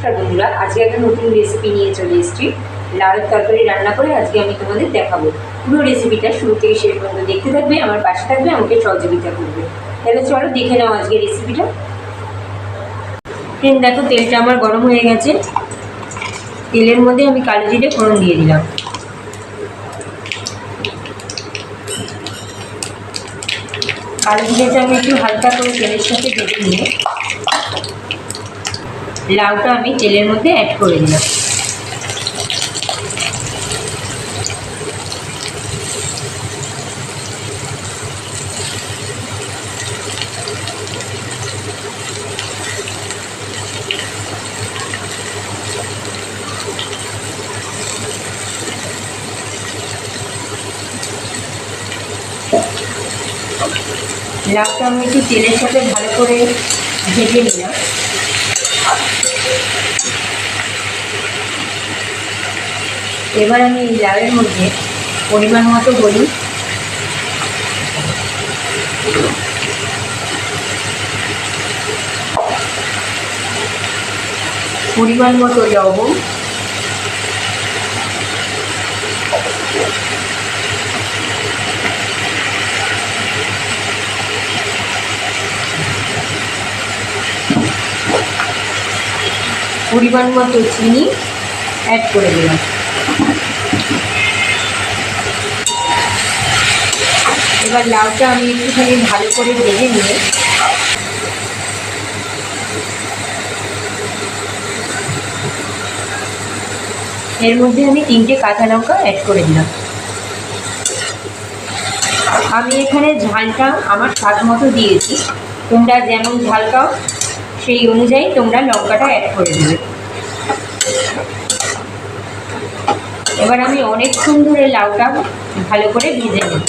নমস্কার বন্ধুরা, আজকে একটা নতুন রেসিপি নিয়ে চলে এসেছি। লাউয়ের তরকারি রান্না করে আজকে আমি তোমাদের দেখাবো। পুরো রেসিপিটা শুরু থেকে শেষ পর্যন্ত দেখতে থাকবে, আমার পাশে থাকবে, আমাকে সহযোগিতা করবে। তাহলে চলো দেখে নাও আজকে রেসিপিটা। ফ্রেন্ড দেখো, তেলটা আমার গরম হয়ে গেছে। তেলের মধ্যে আমি কালো জিরে ফোড়ন দিয়ে দিলাম। কালো জিরেটা আমি একটু হালকা করে তেলের সাথে ভেজে নিয়ে লাউটা আমি তেলের মধ্যে অ্যাড করে দিলাম। লাউটা আমি একটু তেলের সাথে ভালো করে ভেজে নিলাম। এবার আমি এই লাউয়ের মধ্যে পরিমাণ মতো হলুদ, পরিমাণ মতো লবণ, পরিমাণ মতো চিনি অ্যাড করে দিলাম। এবার লাউটা আমি একটুখানি ভালো করে ভেজে নিয়ে এর মধ্যে আমি 3টে কাঁচা লঙ্কা অ্যাড করে দিলাম। আমি এখানে ঝালটা আমার স্বাদ মতো দিয়েছি, তোমরা যেমন ঝাল খাও সেই অনুযায়ী তোমরা লঙ্কাটা অ্যাড করে দেবে। এবার আমি অনেকক্ষণ ধরে লাউটা ভালো করে ভেজে নেব।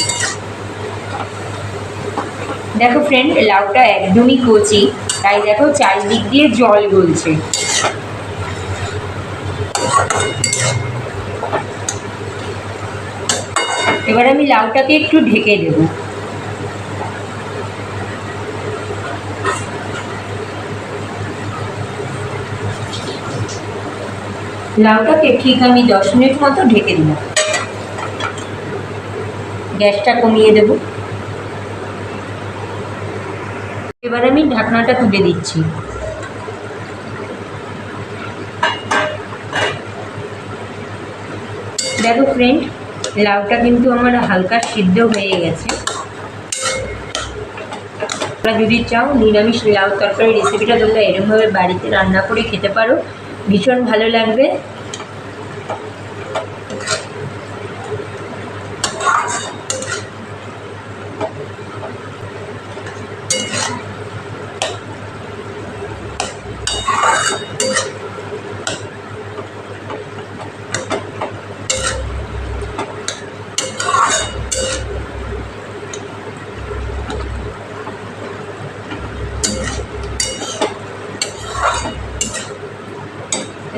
দেখো ফ্রেন্ড, লাউটা একদমই কচি, তাই দেখো চারিদিক দিয়ে জল গলছে। এবার আমি লাউটাকে একটু ঢেকে দেব। লাউটাকে ঠিক আমি 10 মিনিট মতো ঢেকে দিলাম। গ্যাসটা কমিয়ে দেব। এবার আমি ঢাকনাটা তুলে দিচ্ছি। দেখো ফ্রেন্ড, লাউটা কিন্তু আমার হালকা সিদ্ধ হয়ে গেছে। তোমরা যদি চাও নিরামিষ লাউ তরকারি রেসিপিটা তোমরা এরকমভাবে বাড়িতে রান্না করে খেতে পারো, ভীষণ ভালো লাগবে।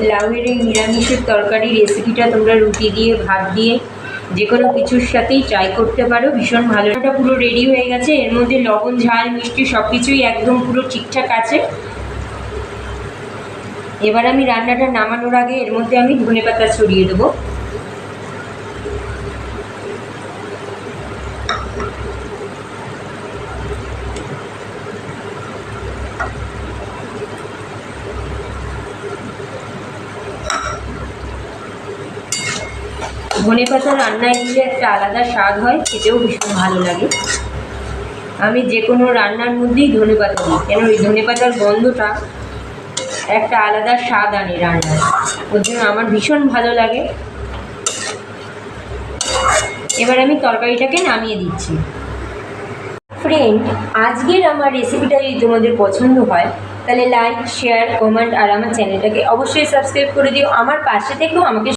লাউয়ের এই নিরামিষের তরকারি রেসিপিটা তোমরা রুটি দিয়ে, ভাত দিয়ে, যে কোনো কিছুর সাথেই ট্রাই করতে পারো, ভীষণ ভালো। এটা পুরো রেডি হয়ে গেছে। এর মধ্যে লবণ, ঝাল, মিষ্টি সব কিছুই একদম পুরো ঠিকঠাক আছে। এবার আমি রান্নাটা নামানোর আগে এর মধ্যে আমি ধনেপাতা ছড়িয়ে দেবো। ধনেপাতা রান্নায় দিলে একটা আলাদা স্বাদ হয়, খেতেও ভীষণ ভালো লাগে। আমি যে কোনো রান্নার মধ্যেই ধনেপাতা দিই, কেন ওই ধনেপাতার গন্ধটা একটা আলাদা স্বাদ আনে রান্নায়, ওর জন্য আমার ভীষণ ভালো লাগে। এবার আমি তরকারিটাকে নামিয়ে দিচ্ছি। ফ্রেন্ড, আজকের আমার রেসিপিটা যদি তোমাদের পছন্দ হয় তাহলে লাইক, শেয়ার, কমেন্ট আর আমার চ্যানেলটাকে অবশ্যই সাবস্ক্রাইব করে দিও। আমার পাশে থেকেও আমাকে